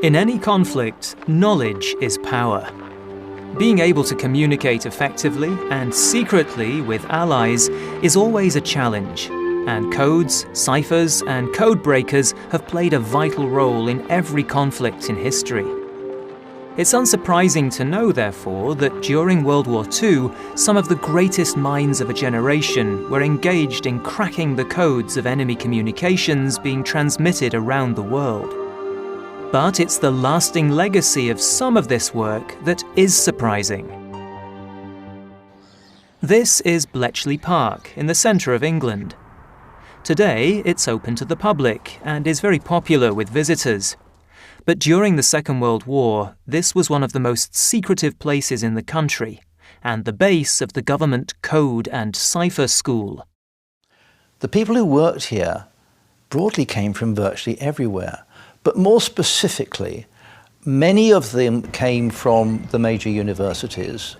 In any conflict, knowledge is power. Being able to communicate effectively and secretly with allies is always a challenge, and codes, ciphers, and code breakers have played a vital role in every conflict in history. It's unsurprising to know, therefore, that during World War II, some of the greatest minds of a generation were engaged in cracking the codes of enemy communications being transmitted around the world. But it's the lasting legacy of some of this work that is surprising. This is Bletchley Park in the centre of England. Today, it's open to the public and is very popular with visitors. But during the Second World War, this was one of the most secretive places in the country, and the base of the government code and cipher school. The people who worked here broadly came from virtually everywhere, but more specifically, many of them came from the major universities.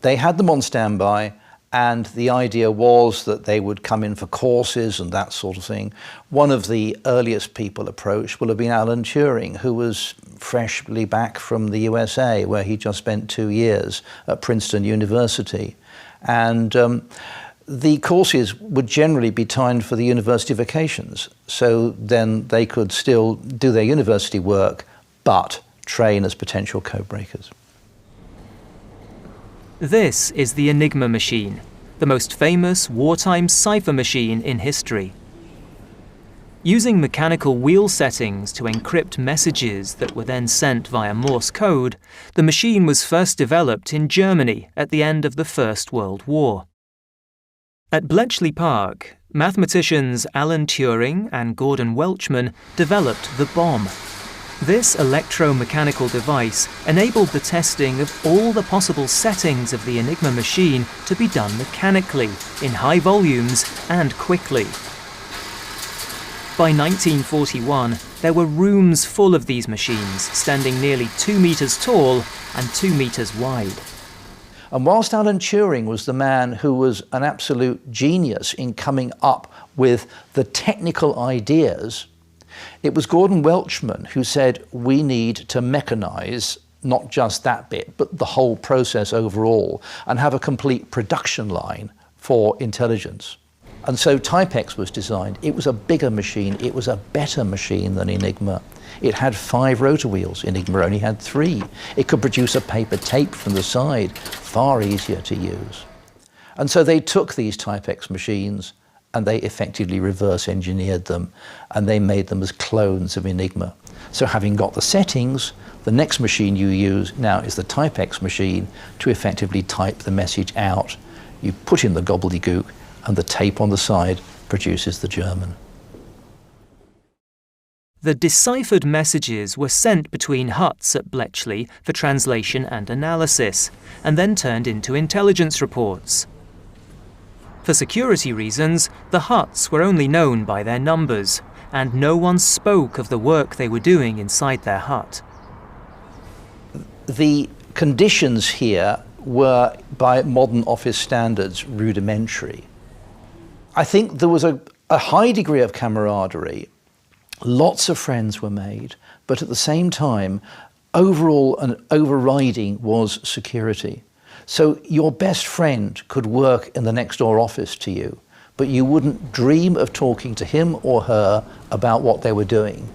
They had them on standby, and the idea was that they would come in for courses and that sort of thing. One of the earliest people approached will have been Alan Turing, who was freshly back from the USA, where he just spent 2 years at Princeton University. And the courses would generally be timed for the university vacations, so then they could still do their university work, but train as potential code breakers. This is the Enigma machine, the most famous wartime cipher machine in history. Using mechanical wheel settings to encrypt messages that were then sent via Morse code, the machine was first developed in Germany at the end of the First World War. At Bletchley Park, mathematicians Alan Turing and Gordon Welchman developed the bomb. This electromechanical device enabled the testing of all the possible settings of the Enigma machine to be done mechanically, in high volumes and quickly. By 1941, there were rooms full of these machines, standing nearly 2 meters tall and 2 meters wide. And whilst Alan Turing was the man who was an absolute genius in coming up with the technical ideas, it was Gordon Welchman who said we need to mechanize not just that bit, but the whole process overall, and have a complete production line for intelligence. And so Typex was designed. It was a bigger machine. It was a better machine than Enigma. It had 5 rotor wheels. Enigma only had 3. It could produce a paper tape from the side, far easier to use. And so they took these Typex machines and they effectively reverse engineered them, and they made them as clones of Enigma. So having got the settings, the next machine you use now is the Typex machine to effectively type the message out. You put in the gobbledygook, and the tape on the side produces the German. The deciphered messages were sent between huts at Bletchley for translation and analysis, and then turned into intelligence reports. For security reasons, the huts were only known by their numbers, and no one spoke of the work they were doing inside their hut. The conditions here were, by modern office standards, rudimentary. I think there was a high degree of camaraderie. Lots of friends were made, but at the same time, overall and overriding was security. So your best friend could work in the next door office to you, but you wouldn't dream of talking to him or her about what they were doing.